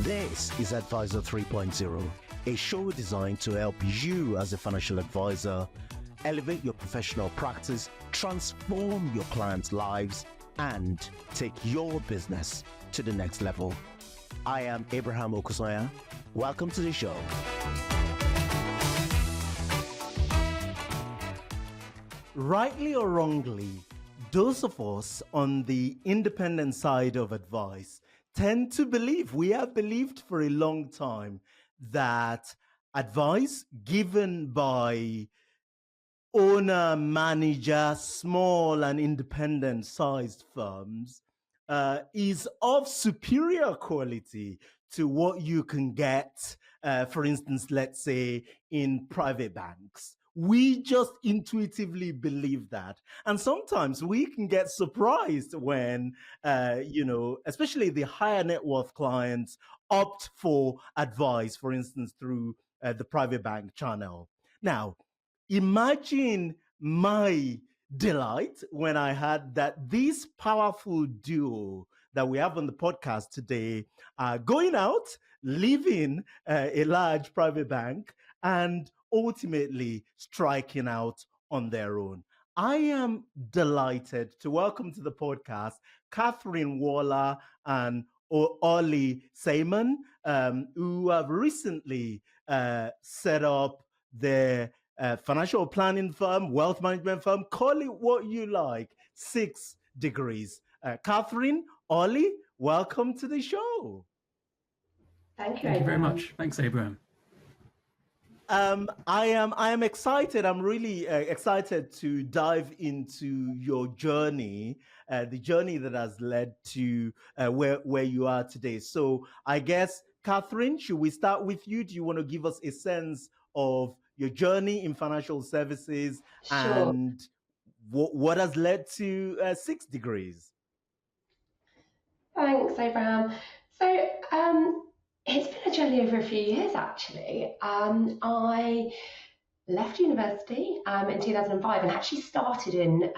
This is Advisor 3.0, a show designed to help you as a financial advisor elevate your professional practice, transform your clients' lives, and take your business to the next level. I am Abraham Okusoya. Welcome to the show. Rightly or wrongly, those of us on the independent side of advice tend to believe, we have believed for a long time, that advice given by owner, manager, small and independent sized firms is of superior quality to what you can get, for instance, let's say in private banks. We just intuitively believe that. And sometimes we can get surprised when, especially the higher net worth clients opt for advice, for instance, through the private bank channel. Now, imagine my delight when I heard that this powerful duo that we have on the podcast today are going out, leaving a large private bank, and ultimately striking out on their own. I am delighted to welcome to the podcast Katherine and Ollie Saiman, who have recently set up their financial planning firm, wealth management firm, call it what you like, 6 degrees. Katherine, Ollie, welcome to the show. Thank you, Thank you very much. Thanks, Abraham. I am excited. I'm really excited to dive into your journey, the journey that has led to where you are today. So I guess, Katherine, should we start with you? Do you want to give us a sense of your journey in financial services and what has led to 6 degrees? Thanks, Abraham. So it's been a journey over a few years, actually. I left university in 2005 and actually started in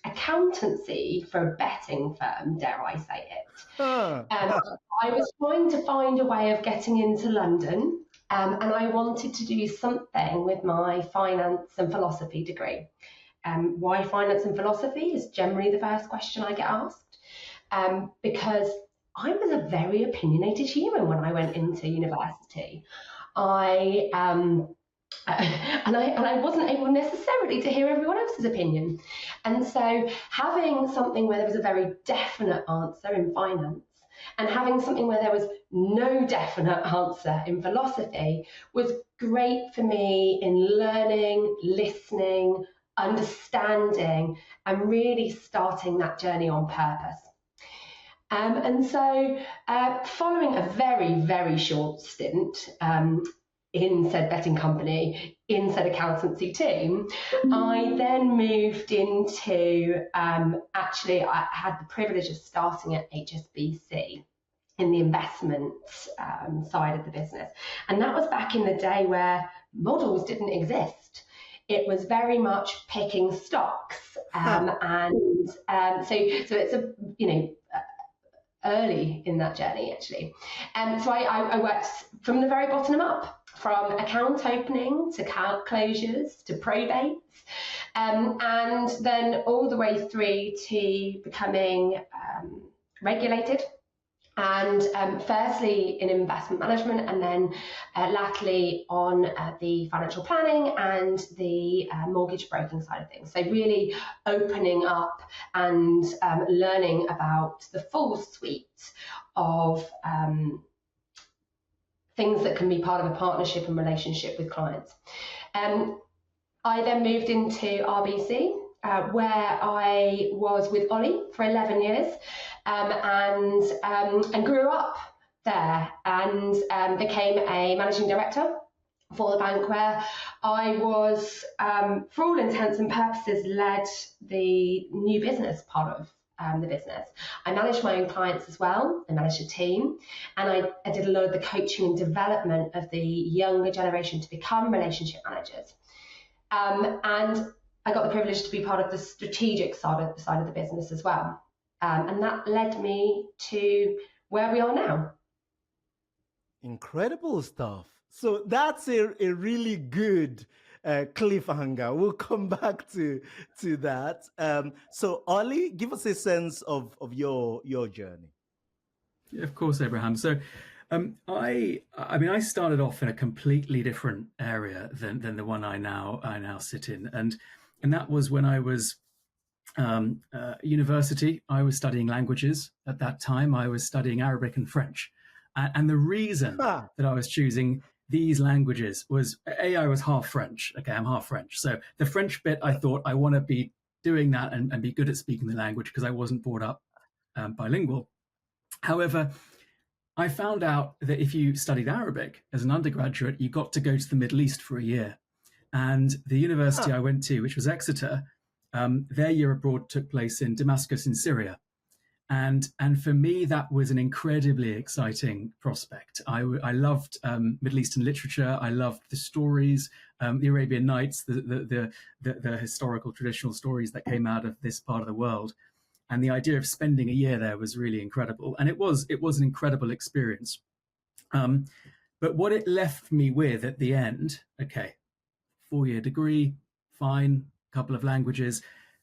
accountancy for a betting firm, dare I say it. I was trying to find a way of getting into London, and I wanted to do something with my finance and philosophy degree. Why finance and philosophy is generally the first question I get asked, because I was a very opinionated human when I went into university. I wasn't able necessarily to hear everyone else's opinion. And so having something where there was a very definite answer in finance and having something where there was no definite answer in philosophy was great for me in learning, listening, understanding, and really starting that journey on purpose. And so following a very, very short stint in said betting company, in said accountancy team, I then moved into, actually, I had the privilege of starting at HSBC in the investments side of the business. And that was back in the day where models didn't exist. It was very much picking stocks. So it's early in that journey, actually. So I worked from the very bottom up, from account opening to account closures to probates, and then all the way through to becoming regulated. And firstly in investment management, and then latterly on the financial planning and the mortgage broking side of things. So really opening up and learning about the full suite of things that can be part of a partnership and relationship with clients. I then moved into RBC, where I was with Ollie for 11 years. And grew up there and became a managing director for the bank, where I was, for all intents and purposes, led the new business part of the business. I managed my own clients as well. I managed a team, and I did a lot of the coaching and development of the younger generation to become relationship managers. And I got the privilege to be part of the strategic side of the business as well. And that led me to where we are now. Incredible stuff. So that's a really good cliffhanger. We'll come back to that. So Ollie, give us a sense of your journey. Yeah, of course, Abraham. So, I mean, I started off in a completely different area than the one I now sit in, and that was when I was university. I was studying languages at that time. I was studying Arabic and French, and the reason Ha. that I was choosing these languages was I was half French. Okay, I'm half French, so the French bit I thought I want to be doing that and be good at speaking the language because I wasn't brought up bilingual. However, I found out that if you studied Arabic as an undergraduate, you got to go to the Middle East for a year. And the university Ha. I went to, which was Exeter, their year abroad took place in Damascus in Syria. And for me, that was an incredibly exciting prospect. I loved Middle Eastern literature. I loved the stories, the Arabian Nights, the historical traditional stories that came out of this part of the world. And the idea of spending a year there was really incredible, and it was an incredible experience. Um, but what it left me with at the end, okay, 4-year degree, fine, couple of languages.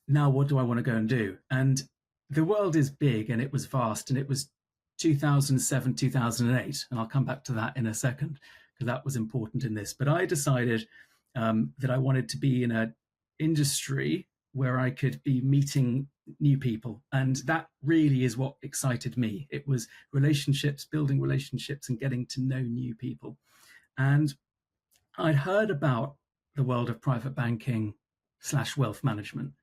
Now, what do I want to go and do? And the world is big and it was vast, and it was 2007, 2008. And I'll come back to that in a second because that was important in this. But I decided that I wanted to be in an industry where I could be meeting new people. And that really is what excited me. It was relationships, building relationships, and getting to know new people. And I'd heard about the world of private banking / wealth management,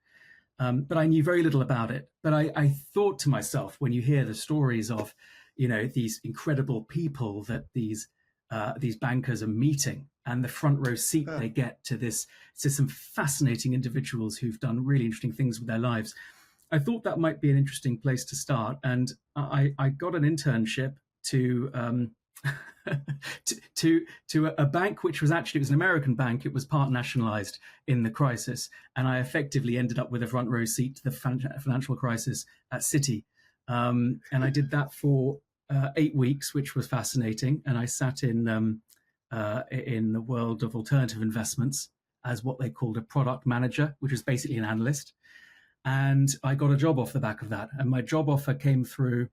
but I knew very little about it. But I thought to myself, when you hear the stories of, these incredible people that these bankers are meeting, and the front row seat they get to some fascinating individuals who've done really interesting things with their lives, I thought that might be an interesting place to start. And I got an internship to to a bank which was actually, it was an American bank. It was part nationalized in the crisis, and I effectively ended up with a front row seat to the financial crisis at Citi. And I did that for 8 weeks, which was fascinating. And I sat in the world of alternative investments as what they called a product manager, which was basically an analyst. And I got a job off the back of that. And my job offer came through.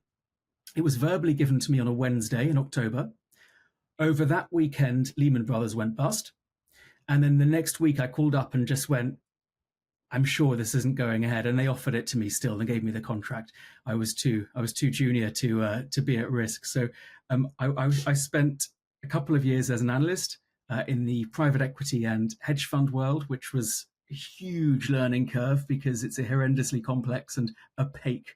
It was verbally given to me on a Wednesday in October. Over that weekend, Lehman Brothers went bust. And then the next week I called up and just went, I'm sure this isn't going ahead. And they offered it to me still and gave me the contract. I was too junior to be at risk. So I spent a couple of years as an analyst in the private equity and hedge fund world, which was a huge learning curve because it's a horrendously complex and opaque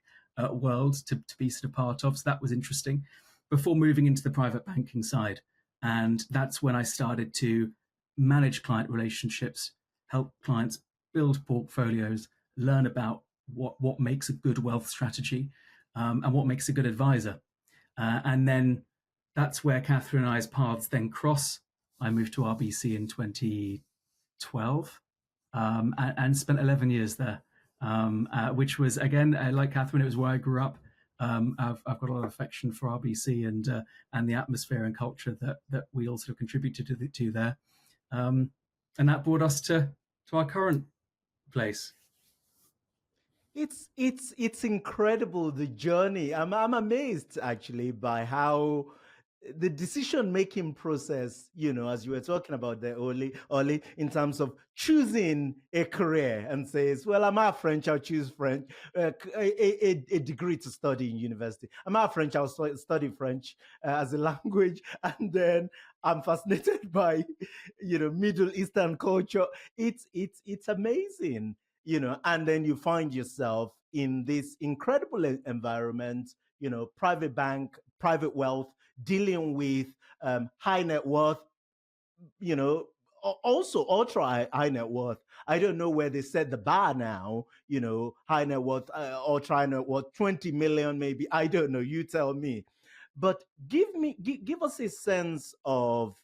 world to be sort of part of. So that was interesting before moving into the private banking side. And that's when I started to manage client relationships, help clients build portfolios, learn about what makes a good wealth strategy, and what makes a good advisor. And then that's where Katherine and I's paths then cross. I moved to RBC in 2012 and spent 11 years there, which was, again, like Katherine, it was where I grew up. I've got a lot of affection for RBC and the atmosphere and culture that we also contributed to there. And that brought us to our current place. It's incredible, the journey. I'm amazed actually by how the decision making process, as you were talking about there, Ollie, in terms of choosing a career and says, well, I'm half French, I'll choose French, a degree to study in university. I'm half French, I'll study French as a language, and then I'm fascinated by, Middle Eastern culture. It's amazing, and then you find yourself in this incredible environment, private bank, private wealth, dealing with high net worth, also ultra high net worth. I don't know where they set the bar now, high net worth, ultra high net worth, 20 million maybe. I don't know. You tell me. But give us a sense of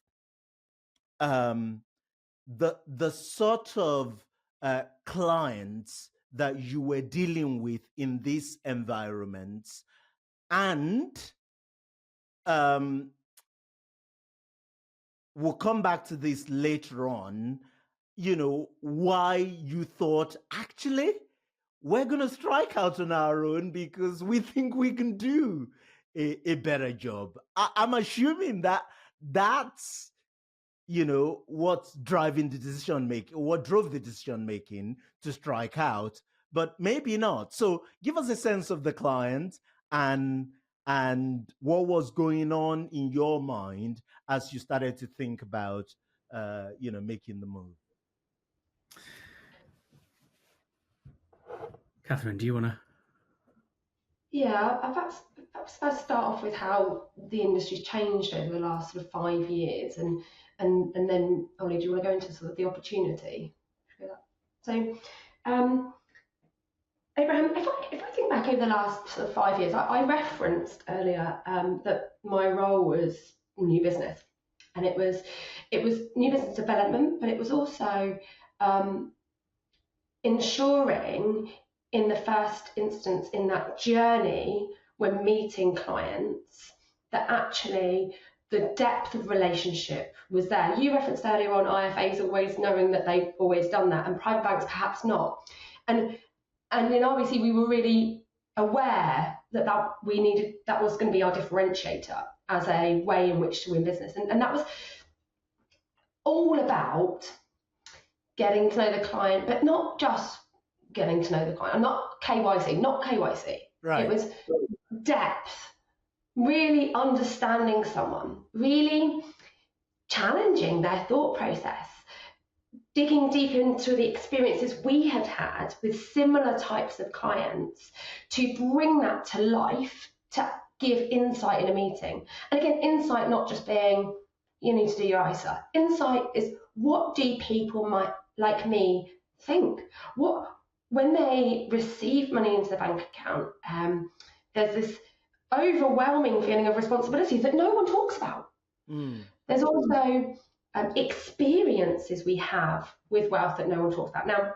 the sort of clients that you were dealing with in these environments, and we'll come back to this later on, why you thought, actually, we're going to strike out on our own because we think we can do a better job. I'm assuming that's, what's driving the decision making, what drove the decision making to strike out, but maybe not. So give us a sense of the client and what was going on in your mind as you started to think about, making the move. Katherine, do you want to? Yeah, perhaps if I start off with how the industry's changed over the last sort of 5 years, and then Ollie, do you want to go into sort of the opportunity? So, Abraham, if I think back over the last sort of 5 years, I referenced earlier that my role was new business, and it was new business development, but it was also ensuring, in the first instance, in that journey when meeting clients, that actually the depth of relationship was there. You referenced earlier on IFAs always knowing that they've always done that, and private banks perhaps not. And in RBC, we were really aware that was going to be our differentiator as a way in which to win business. And that was all about getting to know the client, but not just getting to know the client. I'm not KYC. Right. It was depth, really understanding someone, really challenging their thought process, digging deep into the experiences we had had with similar types of clients to bring that to life, to give insight in a meeting. And again, insight not just being, you need to do your ISA. Insight is, what do people like me think? When they receive money into the bank account, there's this overwhelming feeling of responsibility that no one talks about. There's also experiences we have with wealth that no one talks about. Now,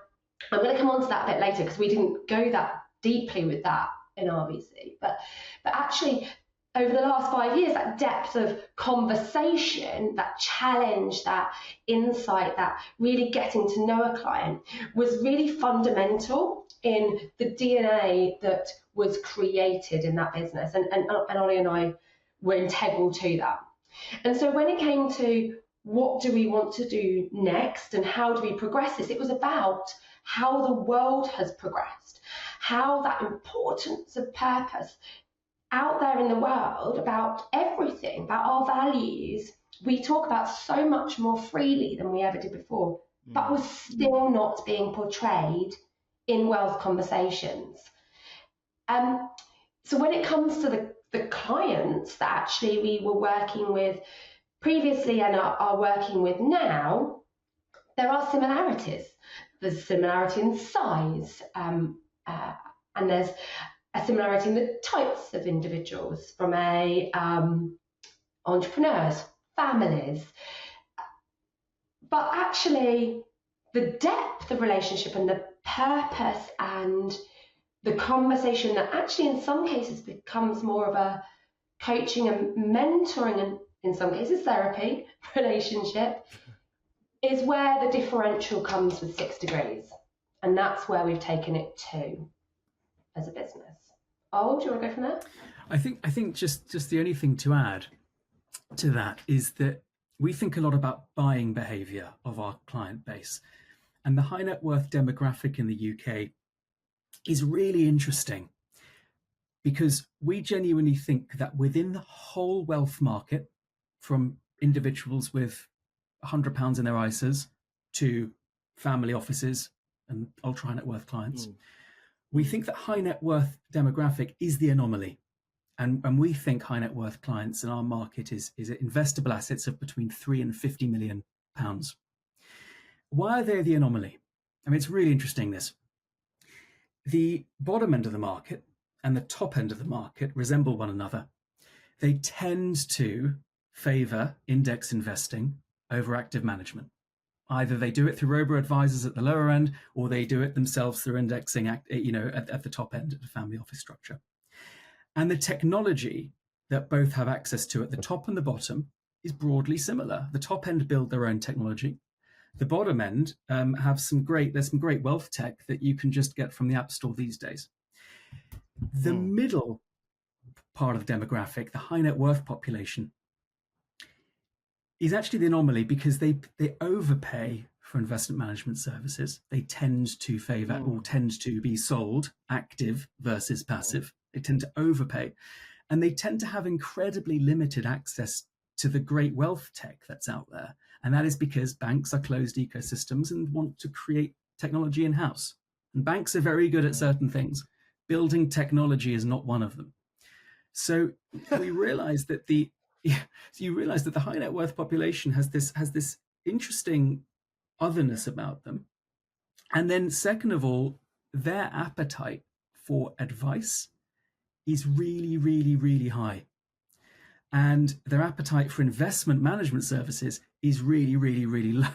I'm going to come on to that a bit later because we didn't go that deeply with that in RBC. But actually, over the last 5 years, that depth of conversation, that challenge, that insight, that really getting to know a client was really fundamental in the DNA that was created in that business. And Ollie and I were integral to that. And so when it came to what do we want to do next and how do we progress this, it was about how the world has progressed, how that importance of purpose out there in the world, about everything, about our values, we talk about so much more freely than we ever did before, but was still not being portrayed in wealth conversations. So when it comes to the clients that actually we were working with previously and are working with now, there are similarities. There's similarity in size, and there's a similarity in the types of individuals, from entrepreneurs, families. But actually, the depth of relationship and the purpose and the conversation that actually in some cases becomes more of a coaching and mentoring, and in some cases therapy relationship, is where the differential comes with 6 degrees. And that's where we've taken it to as a business. Oh, do you want to go from there? I think just the only thing to add to that is that we think a lot about buying behavior of our client base. And the high net worth demographic in the UK is really interesting because we genuinely think that within the whole wealth market, from individuals with £100 in their ISAs to family offices and ultra high net worth clients, we think that high net worth demographic is the anomaly. And we think high net worth clients in our market is investable assets of between £3 and £50 million. Why are they the anomaly? I mean, it's really interesting, this. The bottom end of the market and the top end of the market resemble one another. They tend to favour index investing over active management. Either they do it through robo-advisors at the lower end, or they do it themselves through indexing at the top end of the family office structure. And the technology that both have access to at the top and the bottom is broadly similar. The top end build their own technology. The bottom end there's some great wealth tech that you can just get from the App Store these days. The middle part of the demographic, the high net worth population, is actually the anomaly because they overpay for investment management services. They tend to favor or tend to be sold active versus passive. They tend to overpay, and they tend to have incredibly limited access to the great wealth tech that's out there. And that is because banks are closed ecosystems and want to create technology in-house. And banks are very good at certain things. Building technology is not one of them. So we realize that the high net worth population has this interesting otherness about them. And then second of all, their appetite for advice is really, really, really high. And their appetite for investment management services is really, really, really low.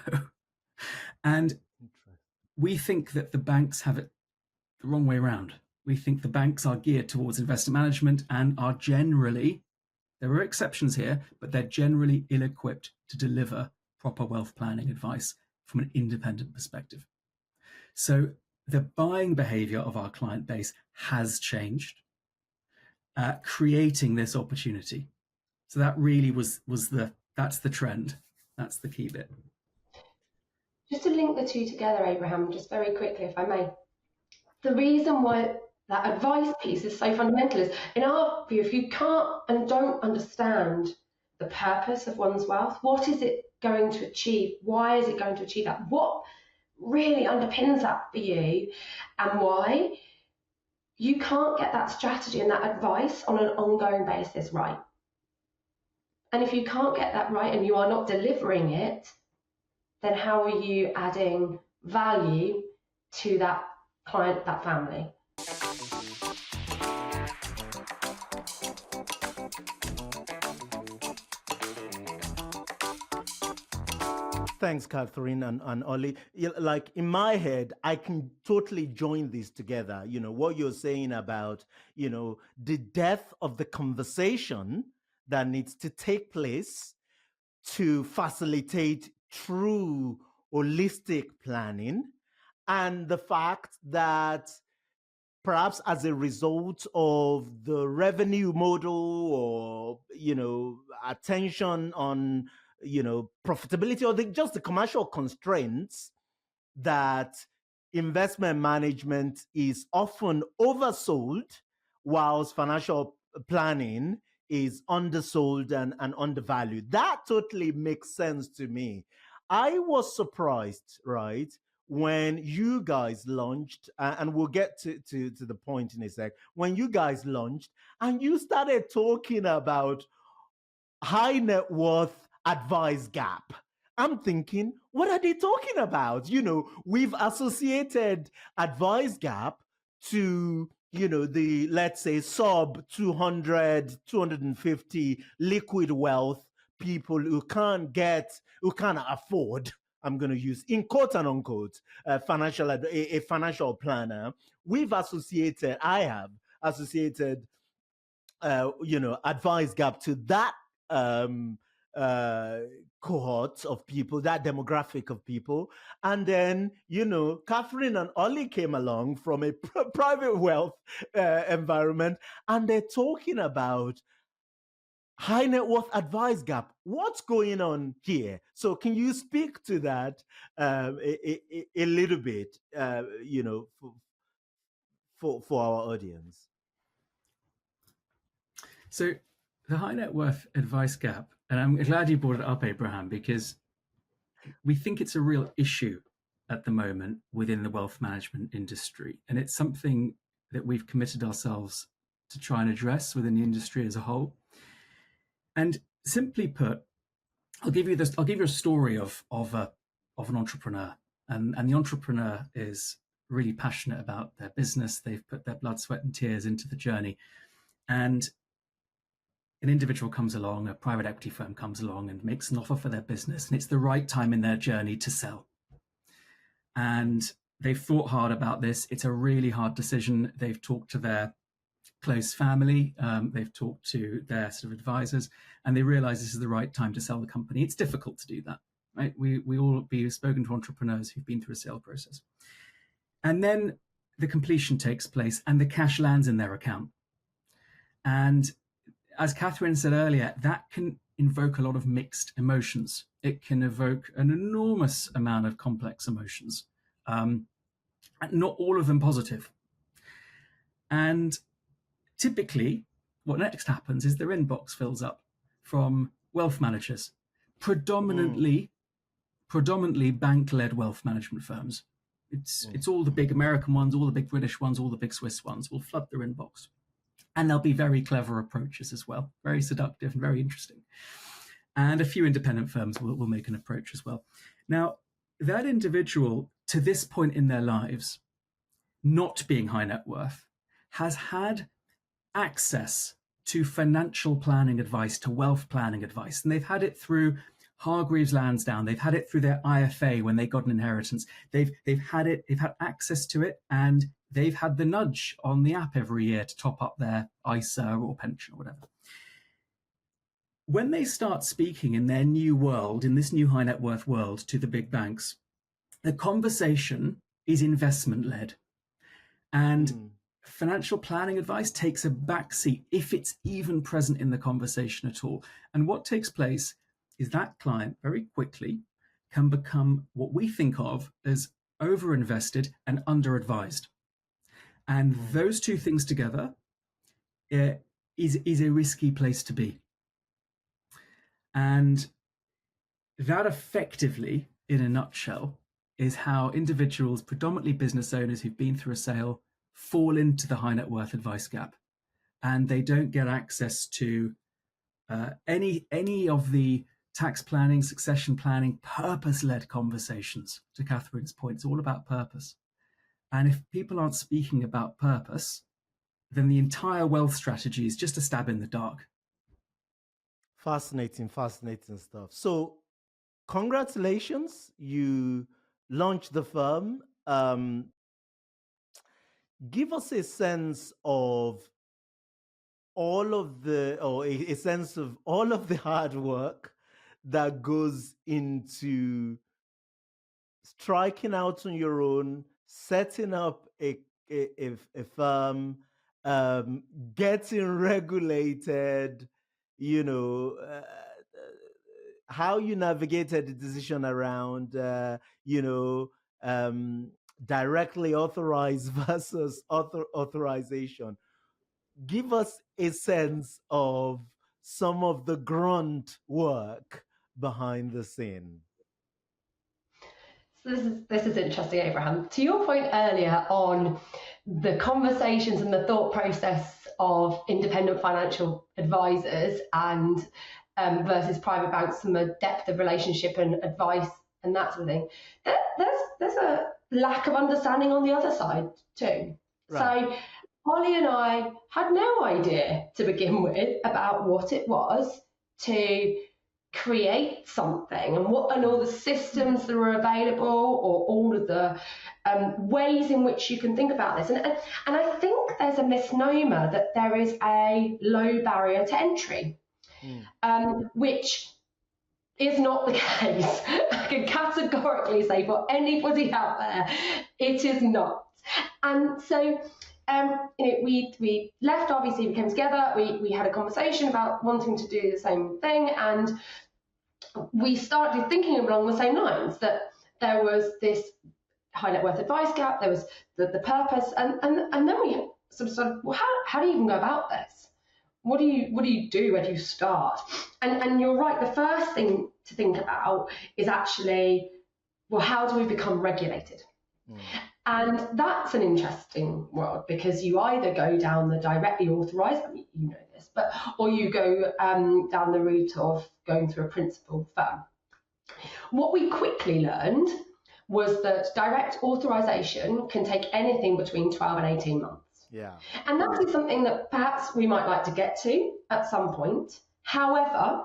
And we think that the banks have it the wrong way around. We think the banks are geared towards investment management and are generally, there are exceptions here, but they're generally ill-equipped to deliver proper wealth planning advice from an independent perspective. So the buying behavior of our client base has changed, creating this opportunity. So that really that's the trend. That's the key bit. Just to link the two together, Abraham, just very quickly, if I may. The reason why that advice piece is so fundamental is, in our view, if you can't and don't understand the purpose of one's wealth, what is it going to achieve? Why is it going to achieve that? What really underpins that for you and why? You can't get that strategy and that advice on an ongoing basis right. And if you can't get that right and you are not delivering it, then how are you adding value to that client, that family? Thanks, Katherine and Ollie. Like in my head, I can totally join these together. You know, what you're saying about, you know, the depth of the conversation that needs to take place to facilitate true holistic planning, and the fact that perhaps as a result of the revenue model or, you know, attention on, you know, profitability or just the commercial constraints, that investment management is often oversold whilst financial planning is undersold and undervalued. That totally makes sense to me. I was surprised, right, when you guys launched, and we'll get to the point in a sec, when you guys launched and you started talking about high net worth advice gap. I'm thinking, what are they talking about? You know, we've associated advice gap to, you know, the, let's say, sub 200, 250 liquid wealth people who can't afford, I'm going to use in quote and unquote, a financial planner. I have associated, you know, advice gap to that cohort of people, that demographic of people. And then, you know, Katherine and Ollie came along from a private wealth environment, and they're talking about high net worth advice gap. What's going on here? So can you speak to that a little bit, you know, for our audience? So the high net worth advice gap, and I'm glad you brought it up, Abraham, because we think it's a real issue at the moment within the wealth management industry. And it's something that we've committed ourselves to try and address within the industry as a whole. And simply put, I'll give you a story of an entrepreneur. And the entrepreneur is really passionate about their business. They've put their blood, sweat, and tears into the journey. And an individual comes along, a private equity firm comes along and makes an offer for their business, and it's the right time in their journey to sell. And they've thought hard about this. It's a really hard decision. They've talked to their close family. They've talked to their sort of advisors, and they realize this is the right time to sell the company. It's difficult to do that, right? We all have spoken to entrepreneurs who've been through a sale process. And then the completion takes place and the cash lands in their account. And as Katherine said earlier, that can invoke a lot of mixed emotions. It can evoke an enormous amount of complex emotions, not all of them positive. And typically, what next happens is their inbox fills up from wealth managers, predominantly bank-led wealth management firms. It's all the big American ones, all the big British ones, all the big Swiss ones will flood their inbox. And there'll be very clever approaches as well, very seductive and very interesting. And a few independent firms will make an approach as well. Now, that individual, to this point in their lives, not being high net worth, has had access to financial planning advice, to wealth planning advice. And they've had it through Hargreaves Lansdown. They've had it through their IFA when they got an inheritance. They've had access to it, and they've had the nudge on the app every year to top up their ISA or pension or whatever. When they start speaking in their new world, in this new high net worth world, to the big banks, the conversation is investment led. And financial planning advice takes a backseat if it's even present in the conversation at all. And what takes place is that client very quickly can become what we think of as overinvested and underadvised. And those two things together is a risky place to be. And that effectively, in a nutshell, is how individuals, predominantly business owners who've been through a sale, fall into the high net worth advice gap. And they don't get access to any of the tax planning, succession planning, purpose-led conversations. To Katherine's point, it's all about purpose. And if people aren't speaking about purpose, then the entire wealth strategy is just a stab in the dark. Fascinating stuff. So congratulations, you launched the firm. Give us a sense of a sense of all of the hard work that goes into striking out on your own, setting up a firm, getting regulated, how you navigated the decision around, directly authorized versus authorization. Give us a sense of some of the grunt work behind the scene. So this is interesting, Abraham. To your point earlier on the conversations and the thought process of independent financial advisors and versus private banks and the depth of relationship and advice and that sort of thing, there's a lack of understanding on the other side too. Right. So Ollie and I had no idea to begin with about what it was to create something and all the systems that are available, or all of the ways in which you can think about this. And I think there's a misnomer that there is a low barrier to entry, which is not the case. I can categorically say for anybody out there, it is not. And so we left RBC, we came together, we had a conversation about wanting to do the same thing, and we started thinking along the same lines, that there was this high net worth advice gap, there was the purpose, and then we sort of started, well, how do you even go about this? What do you do? Where do you start? And you're right, the first thing to think about is actually, well, how do we become regulated? And that's an interesting world, because you either go down the directly authorised, I mean, you know this, or you go down the route of going through a principal firm. What we quickly learned was that direct authorisation can take anything between 12 and 18 months. Yeah. And that is something that perhaps we might like to get to at some point. However,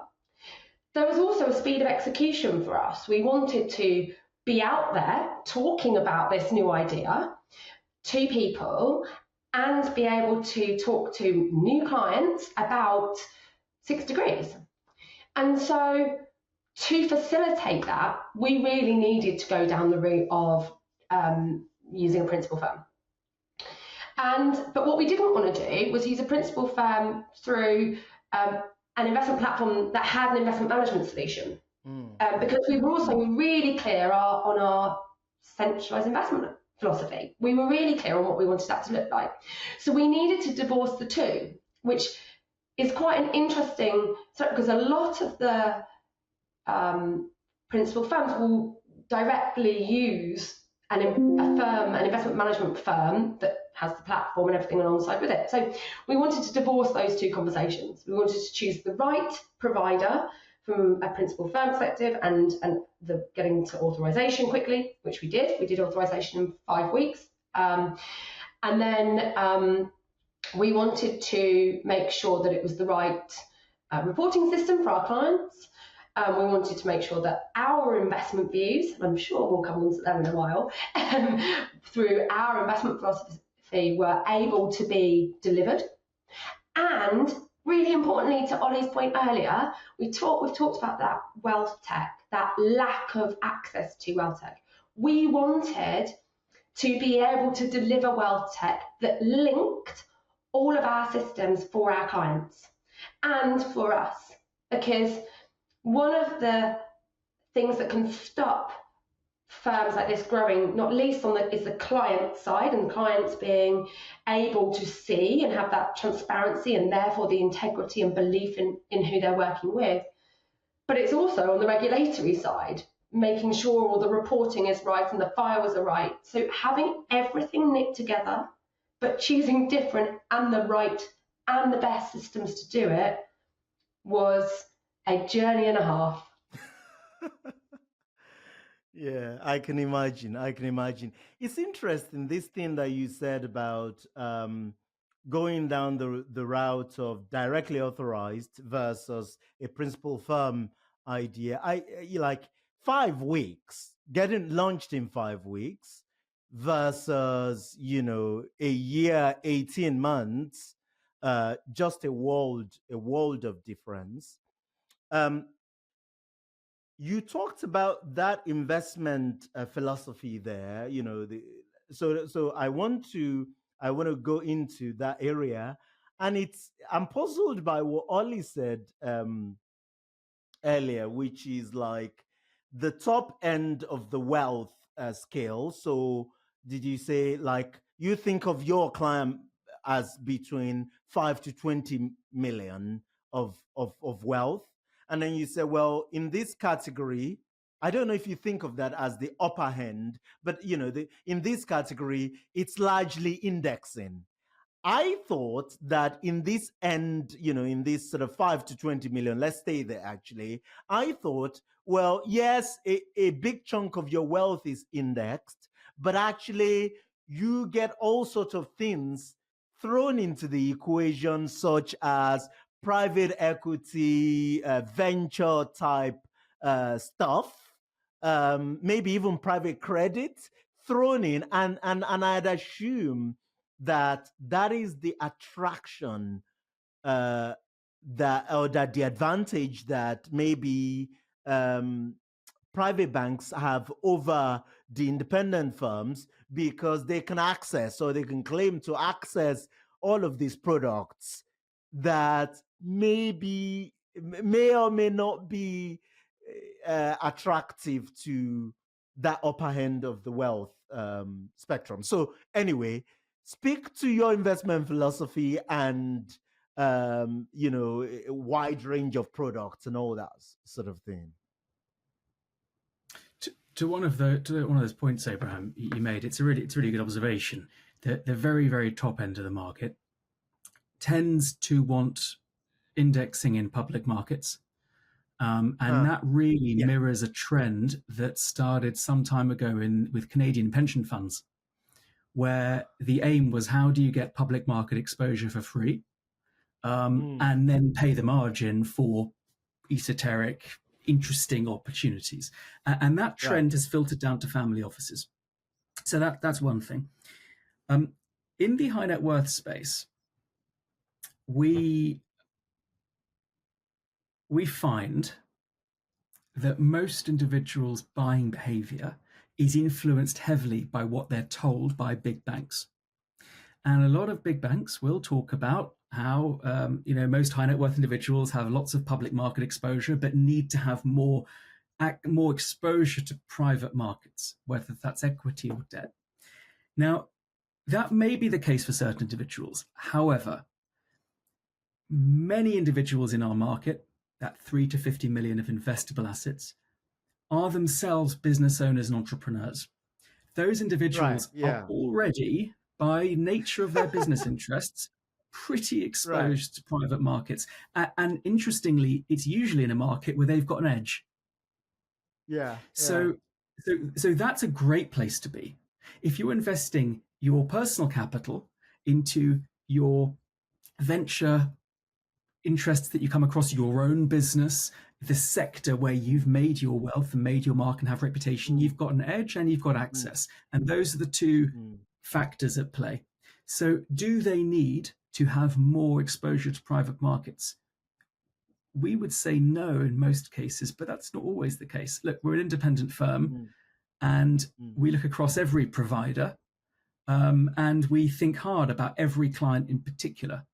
there was also a speed of execution for us. We wanted to be out there talking about this new idea to people and be able to talk to new clients about 6 degrees. And so to facilitate that, we really needed to go down the route of using a principal firm. But what we didn't want to do was use a principal firm through an investment platform that had an investment management solution. Because we were also really clear on our centralised investment philosophy. We were really clear on what we wanted that to look like. So we needed to divorce the two, which is quite an interesting, because a lot of the principal firms will directly use an investment management firm that has the platform and everything alongside with it. So we wanted to divorce those two conversations. We wanted to choose the right provider from a principal firm perspective and the getting to authorization quickly, which we did. We did authorization in 5 weeks. And then we wanted to make sure that it was the right reporting system for our clients. We wanted to make sure that our investment views, and I'm sure we'll come on to them in a while, through our investment philosophy were able to be delivered. And really importantly, to Ollie's point earlier, we've talked about that wealth tech, that lack of access to wealth tech. We wanted to be able to deliver wealth tech that linked all of our systems for our clients and for us, because one of the things that can stop firms like this growing, not least is the client side, and clients being able to see and have that transparency and therefore the integrity and belief in who they're working with. But it's also on the regulatory side, making sure all the reporting is right and the files are right. So having everything knit together, but choosing different and the right and the best systems to do it was a journey and a half. Yeah, I can imagine. It's interesting, this thing that you said about going down the route of directly authorized versus a principal firm idea. Like 5 weeks, getting launched in 5 weeks versus, a year, 18 months, just a world of difference. You talked about that investment philosophy there, so I want to go into that area, and I'm puzzled by what Ollie said earlier, which is like the top end of the wealth scale. So did you say, like, you think of your client as between 5 to 20 million of wealth? And then you say, well, in this category, I don't know if you think of that as the upper end, but in this category, it's largely indexing. I thought that in this end, in this sort of 5 to 20 million, let's stay there actually. I thought, well, yes, a big chunk of your wealth is indexed, but actually you get all sorts of things thrown into the equation, such as private equity, venture type stuff, maybe even private credit thrown in. And I'd assume that is the attraction that the advantage that maybe private banks have over the independent firms, because they can access, or they can claim to access, all of these products that may or may not be attractive to that upper end of the wealth spectrum. So anyway, speak to your investment philosophy and a wide range of products and all that sort of thing. To one of those points, Abraham, you made, it's a really good observation. The very, very top end of the market tends to want indexing in public markets. That really mirrors a trend that started some time ago with Canadian pension funds, where the aim was, how do you get public market exposure for free, and then pay the margin for esoteric, interesting opportunities. And that trend has filtered down to family offices. So that's one thing. in the high net worth space, we find that most individuals' buying behavior is influenced heavily by what they're told by big banks. And a lot of big banks will talk about how most high net worth individuals have lots of public market exposure, but need to have more exposure to private markets, whether that's equity or debt. Now, that may be the case for certain individuals. However, many individuals in our market, that 3 to 50 million of investable assets, are themselves business owners and entrepreneurs. Those individuals are already, by nature of their business interests, pretty exposed to private markets. And interestingly, it's usually in a market where they've got an edge. So that's a great place to be. If you're investing your personal capital into your venture interests that you come across, your own business, the sector where you've made your wealth and made your mark and have reputation, you've got an edge and you've got access. And those are the two factors at play. So do they need to have more exposure to private markets? We would say no in most cases, but that's not always the case. Look, we're an independent firm and we look across every provider and we think hard about every client in particular.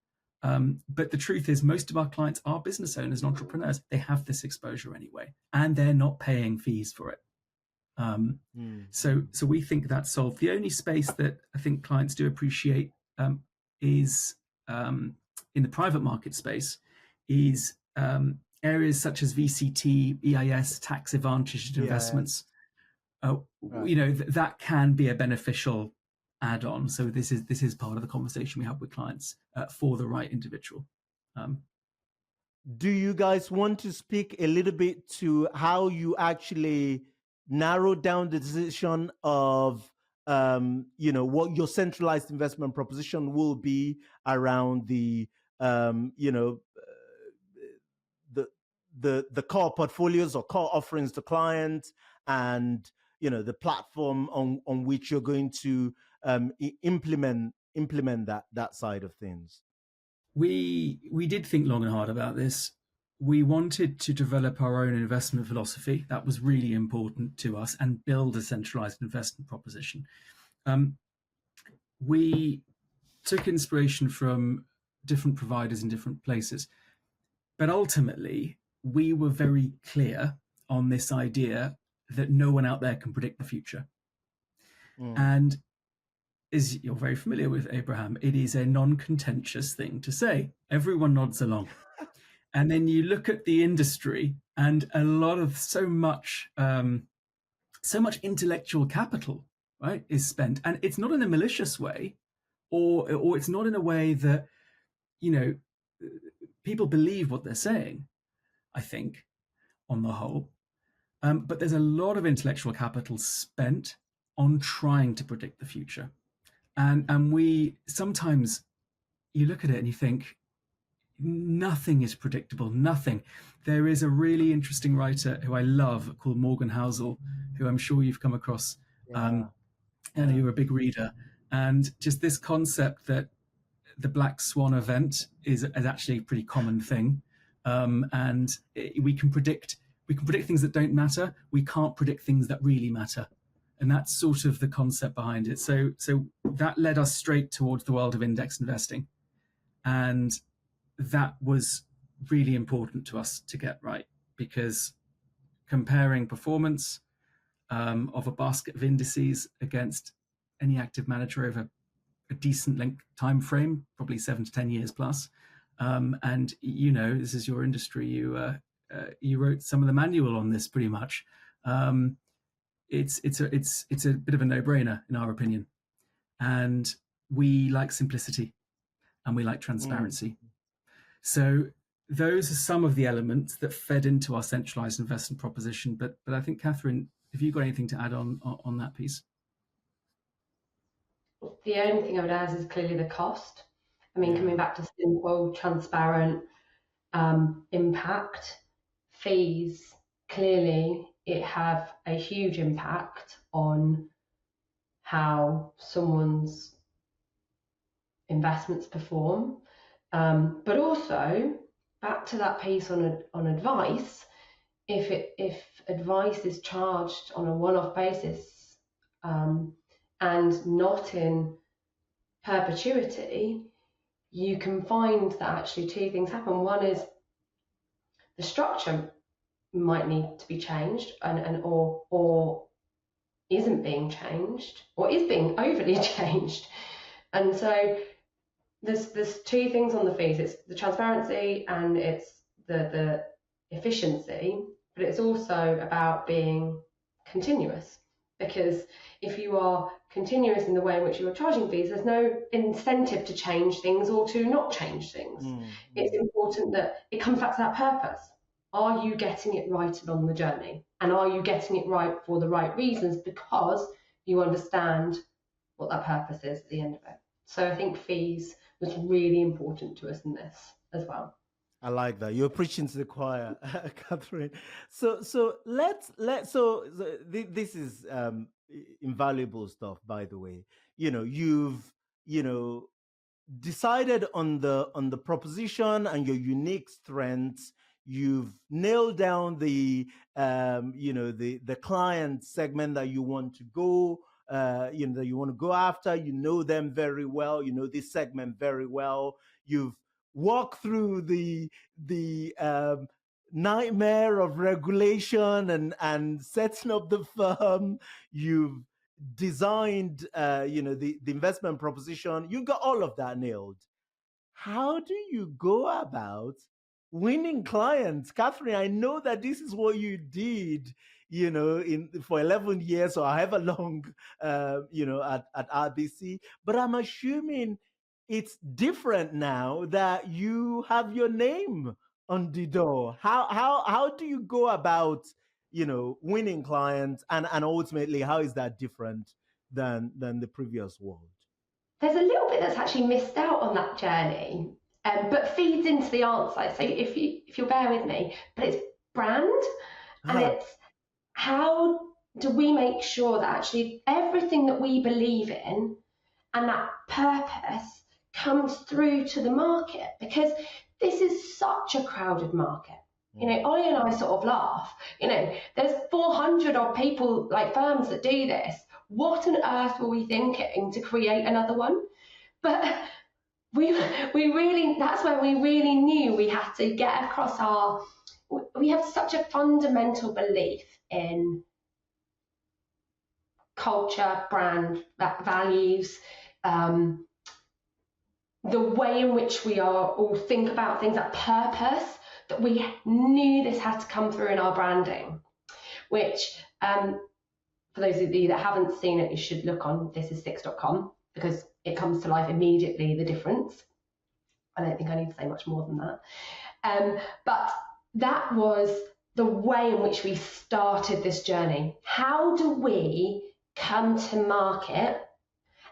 But the truth is, most of our clients are business owners and entrepreneurs. They have this exposure anyway, and they're not paying fees for it. So we think that's solved. The only space that I think clients do appreciate is in the private market space is areas such as VCT, EIS, tax advantaged investments. That can be a beneficial add-on. So this is part of the conversation we have with clients for the right individual. Do you guys want to speak a little bit to how you actually narrowed down the decision of what your centralized investment proposition will be around the the core portfolios or core offerings to clients, and the platform on which you're going to implement that side of things? We did think long and hard about this. We wanted to develop our own investment philosophy. That was really important to us, and build a centralized investment proposition. We took inspiration from different providers in different places, but ultimately we were very clear on this idea that no one out there can predict the future. And as you're very familiar with, Abraham, it is a non-contentious thing to say. Everyone nods along. And then you look at the industry, and a lot of so much intellectual capital, right, is spent, and it's not in a malicious way, or it's not in a way that people believe what they're saying, I think, on the whole. But there's a lot of intellectual capital spent on trying to predict the future. And we sometimes, you look at it and you think, nothing is predictable, nothing. There is a really interesting writer who I love called Morgan Housel, who I'm sure you've come across, and you're a big reader. And just this concept that the black swan event is actually a pretty common thing. We can predict things that don't matter. We can't predict things that really matter. And that's sort of the concept behind it. So that led us straight towards the world of index investing. And that was really important to us to get right, because comparing performance of a basket of indices against any active manager over a decent length time frame, probably 7 to 10 years plus. And this is your industry. You wrote some of the manual on this pretty much. It's a bit of a no-brainer in our opinion, and we like simplicity and we like transparency. So those are some of the elements that fed into our centralized investment proposition. But I think, Katherine, have you got anything to add on that piece? The only thing I would add is clearly the cost. I mean, coming back to simple, transparent, impact, fees, clearly it have a huge impact on how someone's investments perform, but also back to that piece on advice. If advice is charged on a one-off basis and not in perpetuity, you can find that actually two things happen. One is the structure might need to be changed or isn't being changed or is being overly changed. And so there's two things on the fees. It's the transparency and it's the efficiency, but it's also about being continuous, because if you are continuous in the way in which you are charging fees, there's no incentive to change things or to not change things. It's important that it comes back to that purpose. Are you getting it right along the journey? And are you getting it right for the right reasons, because you understand what that purpose is at the end of it? So I think fees was really important to us in this as well. I like that. You're preaching to the choir, Katherine. So this is invaluable stuff, by the way. You've decided on the proposition and your unique strengths. You've nailed down the the client segment that you want to go that you want to go after. You know them very well. You know this segment very well. You've walked through the nightmare of regulation and setting up the firm. You've designed the investment proposition. You got all of that nailed. How do you go about winning clients? Katherine, I know that this is what you did for 11 years or however long at RBC, but I'm assuming it's different now that you have your name on the door. How do you go about winning clients, and ultimately how is that different than the previous world? There's a little bit that's actually missed out on that journey, but feeds into the answer. So if you'll bear with me, but it's brand, and it's how do we make sure that actually everything that we believe in and that purpose comes through to the market, because this is such a crowded market. Ollie and I sort of laugh. There's 400 odd people, like firms, that do this. What on earth were we thinking to create another one? But we really, that's where we really knew we had to get across we have such a fundamental belief in culture, brand, values, the way in which we all think about things, that purpose, that we knew this had to come through in our branding, which for those of you that haven't seen it, you should look on thisissix.com, because it comes to life immediately, the difference. I don't think I need to say much more than that. But that was the way in which we started this journey. How do we come to market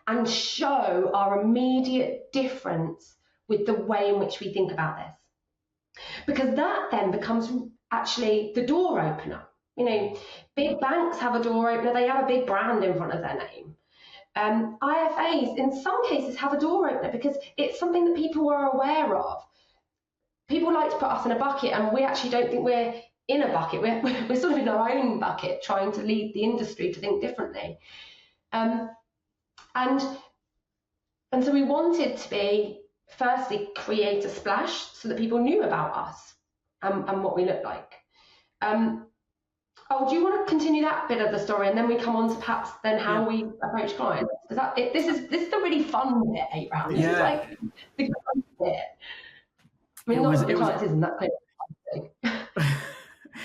and show our immediate difference with the way in which we think about this? Because that then becomes actually the door opener. Big banks have a door opener, they have a big brand in front of their name. IFAs, in some cases, have a door opener because it's something that people are aware of. People like to put us in a bucket, and we actually don't think we're in a bucket. We're sort of in our own bucket, trying to lead the industry to think differently. And so we wanted to firstly create a splash so that people knew about us and what we look like. Do you want to continue that bit of the story, and then we come on to perhaps then how we approach clients? This is the really fun bit, Abraham. This is like the fun bit. I mean, not that the clients isn't that clear.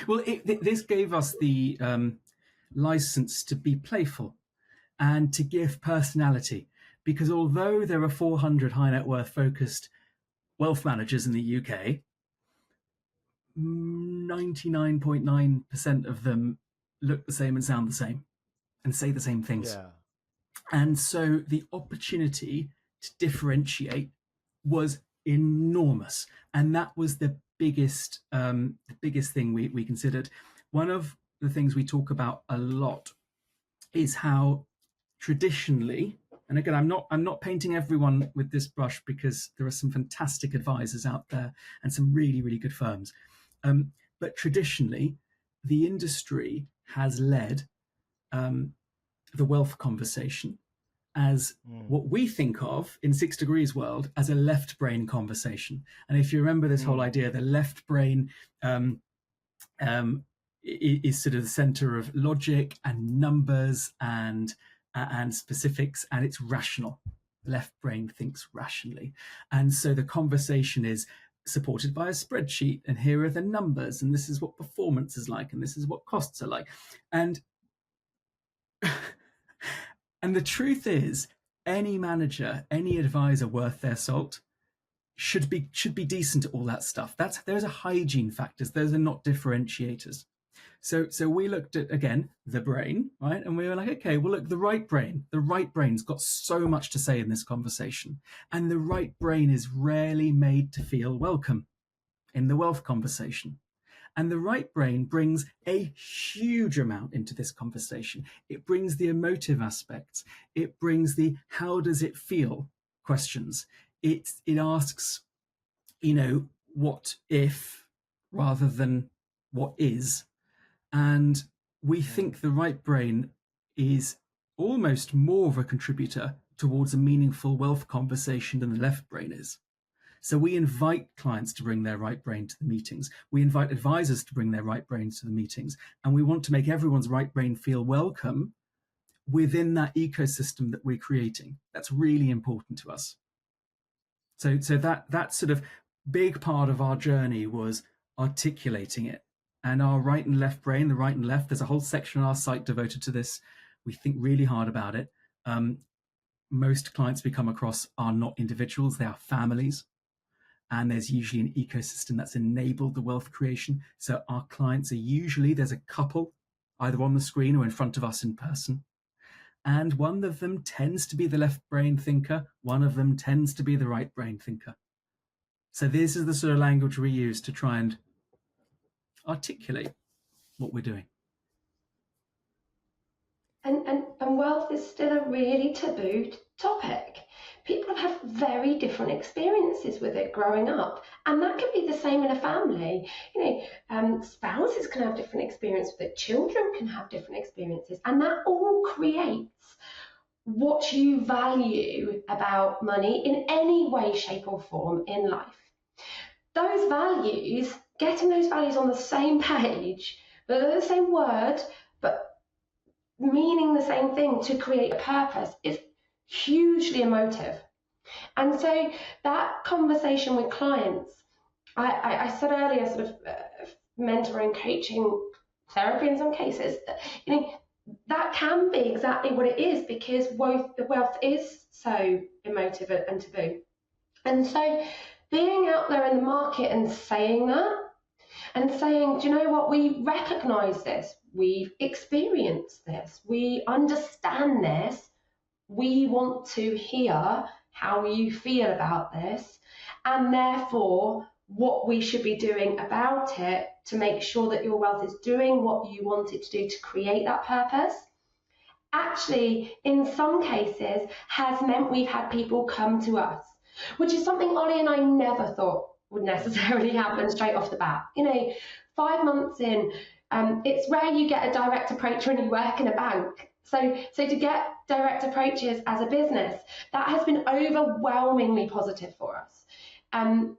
Well, this gave us the license to be playful and to give personality, because although there are 400 high net worth focused wealth managers in the UK, 99.9% of them look the same and sound the same and say the same things. Yeah. And so the opportunity to differentiate was enormous. And that was the biggest thing we considered. One of the things we talk about a lot is how traditionally And again, I'm not painting everyone with this brush, because there are some fantastic advisors out there and some really, really good firms. But traditionally, the industry has led the wealth conversation as what we think of in 6 Degrees world as a left brain conversation. And if you remember this whole idea, the left brain is sort of the center of logic and numbers and specifics, and it's rational. The left brain thinks rationally. And so the conversation is supported by a spreadsheet, and here are the numbers, and this is what performance is like, and this is what costs are like. And and the truth is, any manager, any advisor worth their salt should be decent at all that stuff. Those are hygiene factors. Those are not differentiators. So we looked at, again, the brain, right? And we were like, okay, well, look, the right brain's got so much to say in this conversation. And the right brain is rarely made to feel welcome in the wealth conversation. And the right brain brings a huge amount into this conversation. It brings the emotive aspects. It brings the how does it feel questions. It asks, what if rather than what is. And we think the right brain is almost more of a contributor towards a meaningful wealth conversation than the left brain is. So we invite clients to bring their right brain to the meetings. We invite advisors to bring their right brains to the meetings. And we want to make everyone's right brain feel welcome within that ecosystem that we're creating. That's really important to us. So that sort of big part of our journey was articulating it. And our right and left brain, the right and left, there's a whole section on our site devoted to this. We think really hard about it. Most clients we come across are not individuals, they are families. And there's usually an ecosystem that's enabled the wealth creation. So our clients are usually, there's a couple either on the screen or in front of us in person. And one of them tends to be the left brain thinker. One of them tends to be the right brain thinker. So this is the sort of language we use to try and articulate what we're doing. And wealth is still a really taboo topic. People have very different experiences with it growing up, and that can be the same in a family. Spouses can have different experiences with it, children can have different experiences, and that all creates what you value about money in any way, shape, or form in life. Those values, getting those values on the same page, but they're the same word, but meaning the same thing to create a purpose, is hugely emotive. And so that conversation with clients, I said earlier, sort of mentoring, coaching, therapy in some cases, that can be exactly what it is, because wealth is so emotive and taboo. And so being out there in the market and saying that, and saying, do you know what, we recognise this, we've experienced this, we understand this, we want to hear how you feel about this, and therefore what we should be doing about it to make sure that your wealth is doing what you want it to do to create that purpose, actually in some cases has meant we've had people come to us, which is something Ollie and I never thought would necessarily happen straight off the bat. 5 months in, it's rare you get a direct approach when you work in a bank. So to get direct approaches as a business, that has been overwhelmingly positive for us, and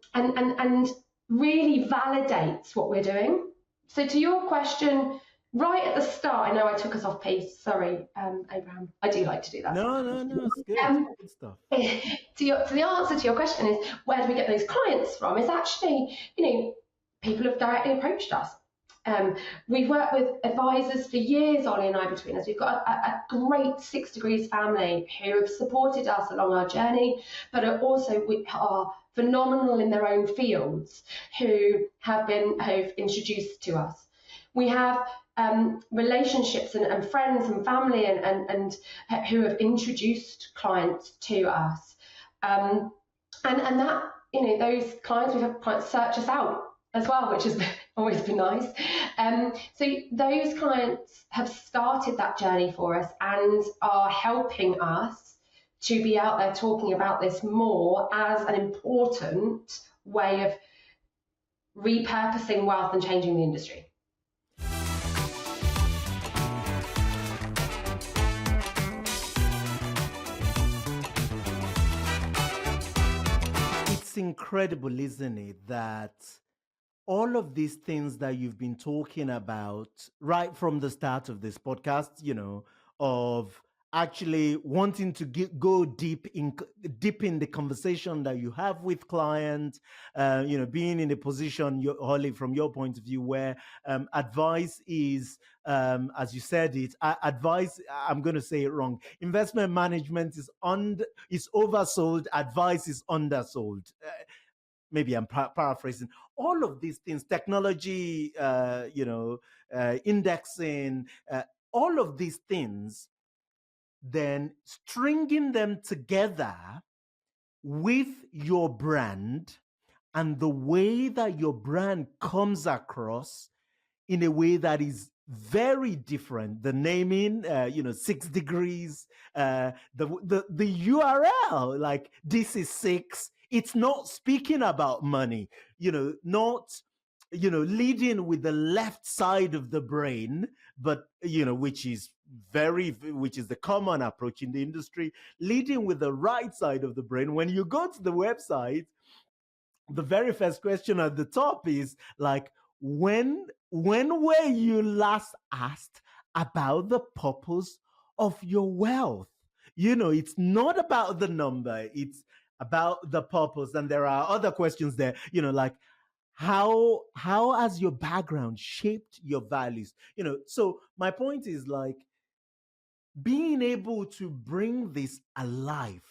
really validates what we're doing. So to your question, right at the start, I know I took us off piece. Sorry, Abraham. I do like to do that. No, it's good. Good stuff. To the answer to your question is, where do we get those clients from? It's actually, people have directly approached us. We've worked with advisors for years, Ollie and I, between us. We've got a great 6 Degrees family who have supported us along our journey, but are also are phenomenal in their own fields, who have introduced to us. We have relationships and friends and family and who have introduced clients to us, and that those clients, we've had clients search us out as well, which has always been nice. So those clients have started that journey for us and are helping us to be out there talking about this more as an important way of repurposing wealth and changing the industry. It's incredible, isn't it, that all of these things that you've been talking about right from the start of this podcast, of actually wanting to go deep in the conversation that you have with clients, being in a position, Holly, from your point of view, where advice is, as you said it, advice, I'm going to say it wrong. Investment management is oversold. Advice is undersold. Maybe I'm paraphrasing. All of these things, technology, indexing, all of these things, then stringing them together with your brand and the way that your brand comes across in a way that is very different. The naming, 6 degrees, the URL, like this is 6. It's not speaking about money, not, leading with the left side of the brain, but, which is the common approach in the industry, leading with the right side of the brain. When you go to the website, the very first question at the top is like, when were you last asked about the purpose of your wealth? It's not about the number, it's about the purpose. And there are other questions there, like how has your background shaped your values? So my point is like being able to bring this alive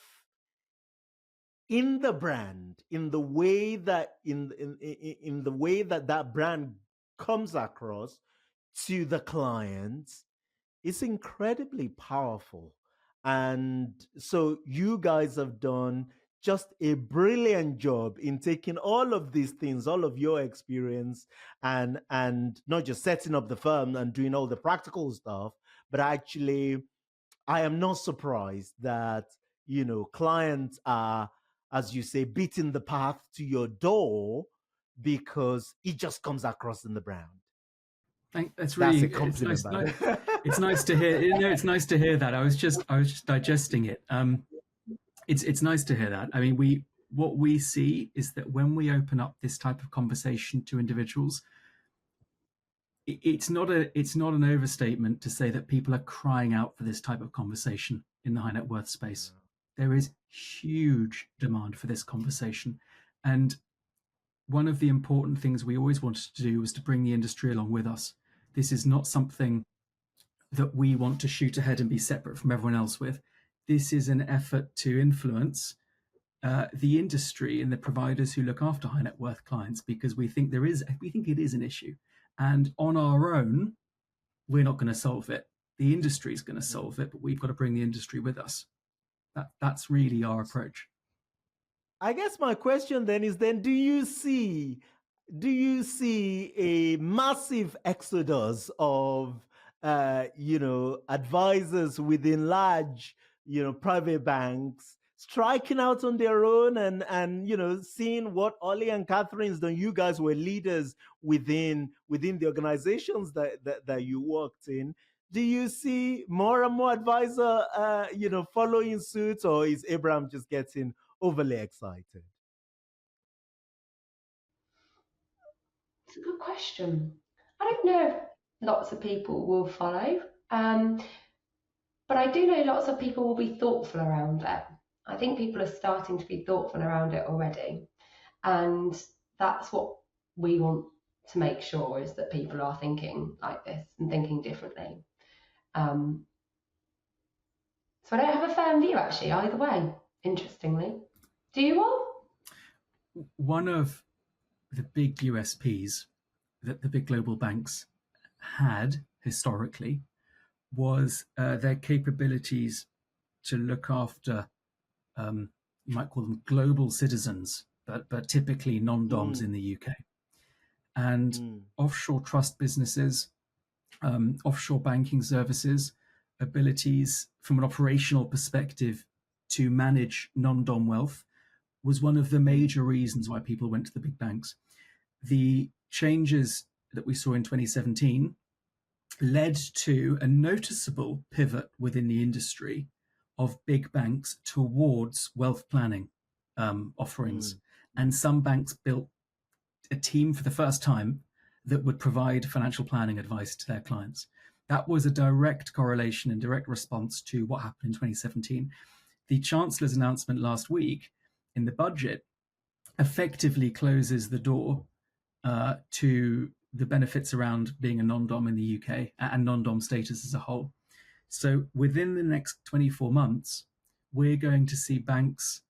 in the brand, in the way that in the way that brand comes across to the clients, is incredibly powerful. And so you guys have done just a brilliant job in taking all of these things, all of your experience, and not just setting up the firm and doing all the practical stuff, but actually, I am not surprised that, clients are, as you say, beating the path to your door because it just comes across in the brand. That's a compliment. It's nice to hear. It's nice to hear that. I was just digesting it. It's nice to hear that. I mean, what we see is that when we open up this type of conversation to individuals, it's not an overstatement to say that people are crying out for this type of conversation in the high net worth space. There is huge demand for this conversation, and one of the important things we always wanted to do was to bring the industry along with us. This is not something that we want to shoot ahead and be separate from everyone else with. This is an effort to influence the industry and the providers who look after high net worth clients, because we think it is an issue. And on our own, we're not going to solve it. The industry is going to solve it, but we've got to bring the industry with us. That's really our approach. I guess my question then is, do you see a massive exodus of advisors within large private banks striking out on their own and seeing what Ollie and Catherine's done? You guys were leaders within the organizations that you worked in. Do you see more and more advisor following suit, or is Abraham just getting overly excited? It's a good question. I don't know if lots of people will follow, but I do know lots of people will be thoughtful around it. I think people are starting to be thoughtful around it already, and that's what we want to make sure, is that people are thinking like this and thinking differently. So I don't have a firm view actually either way, interestingly. Do you all? One of the big USPs that the big global banks had historically was their capabilities to look after, you might call them global citizens, but typically non-DOMs in the UK. And offshore trust businesses, offshore banking services, abilities from an operational perspective to manage non-dom wealth was one of the major reasons why people went to the big banks. The changes that we saw in 2017 led to a noticeable pivot within the industry of big banks towards wealth planning offerings. And some banks built a team for the first time that would provide financial planning advice to their clients. That was a direct correlation and direct response to what happened in 2017. The Chancellor's announcement last week in the budget effectively closes the door to the benefits around being a non-dom in the UK and non-dom status as a whole. So within the next 24 months, we're going to see banks'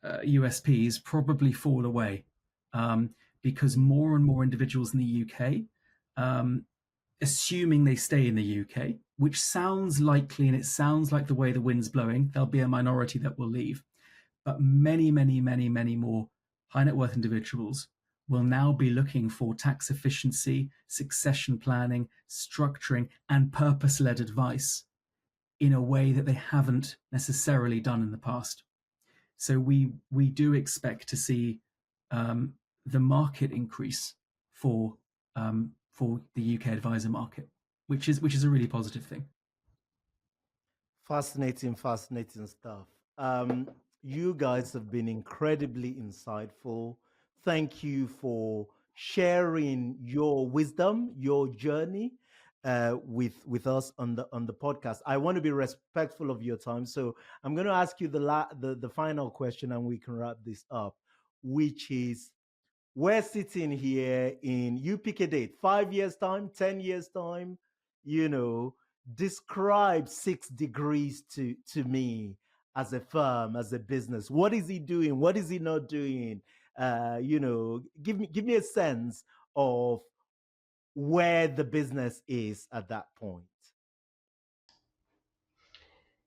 USPs probably fall away because more and more individuals in the UK, assuming they stay in the UK, which sounds likely and it sounds like the way the wind's blowing, there'll be a minority that will leave. But many, many, many, many more high net worth individuals will now be looking for tax efficiency, succession planning, structuring, and purpose-led advice in a way that they haven't necessarily done in the past. So we do expect to see the market increase for the UK advisor market, which is a really positive thing. Fascinating stuff. You guys have been incredibly insightful. Thank you for sharing your wisdom, your journey with us on the podcast. I want to be respectful of your time, so I'm going to ask you the final question, and we can wrap this up, which is: we're sitting here in, you pick a date, 5 years time, 10 years time, describe 6 degrees to me as a firm, as a business. What is he doing? What is he not doing? Give me a sense of where the business is at that point.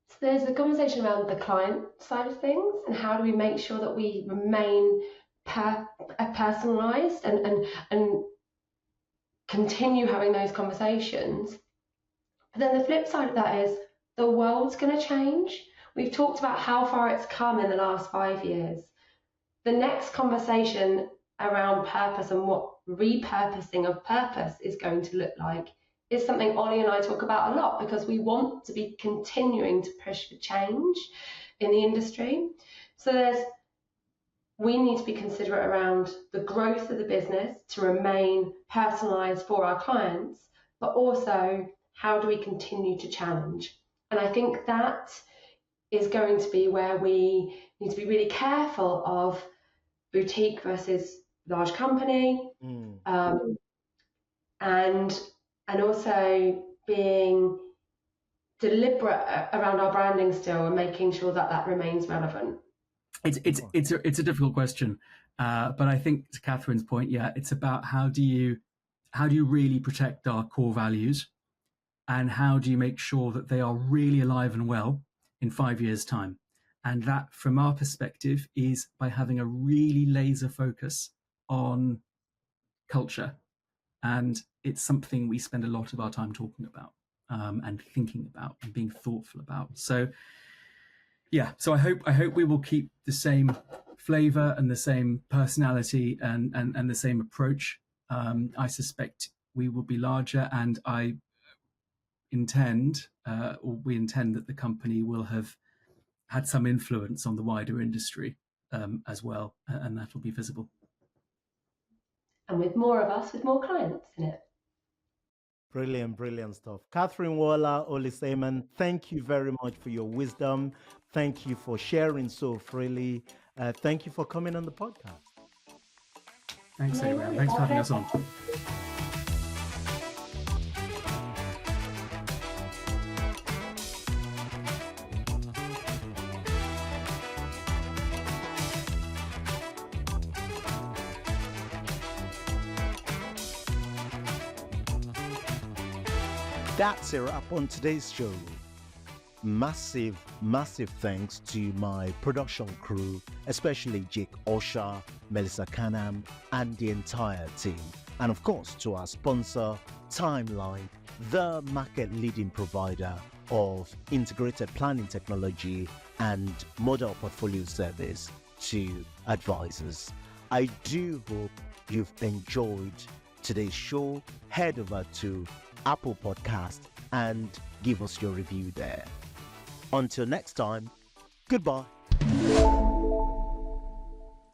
So there's the conversation around the client side of things and how do we make sure that we remain personalized and continue having those conversations. But then the flip side of that is the world's going to change. We've talked about how far it's come in the last 5 years. The next conversation around purpose and what repurposing of purpose is going to look like is something Ollie and I talk about a lot, because we want to be continuing to push for change in the industry. So we need to be considerate around the growth of the business to remain personalised for our clients, but also how do we continue to challenge? And I think that is going to be where we need to be really careful of boutique versus large company, and also being deliberate around our branding still and making sure that remains relevant. It's a difficult question, but I think to Catherine's point, it's about how do you really protect our core values, and how do you make sure that they are really alive and well in 5 years' time? And that, from our perspective, is by having a really laser focus on culture. And it's something we spend a lot of our time talking about and thinking about and being thoughtful about. So, so I hope we will keep the same flavor and the same personality and the same approach. I suspect we will be larger, and we intend that the company will have had some influence on the wider industry as well, and that will be visible. And with more of us, with more clients in it. Brilliant stuff. Katherine Waller, Ollie Saiman, thank you very much for your wisdom. Thank you for sharing so freely. Thank you for coming on the podcast. Thanks, Abraham. Thanks for having us on. That's a wrap on today's show. Massive thanks to my production crew, especially Jake Osha, Melissa Canham, and the entire team. And of course, to our sponsor, Timeline, the market leading provider of integrated planning technology and model portfolio service to advisors. I do hope you've enjoyed today's show. Head over to Apple Podcast and give us your review there. Until next time, goodbye.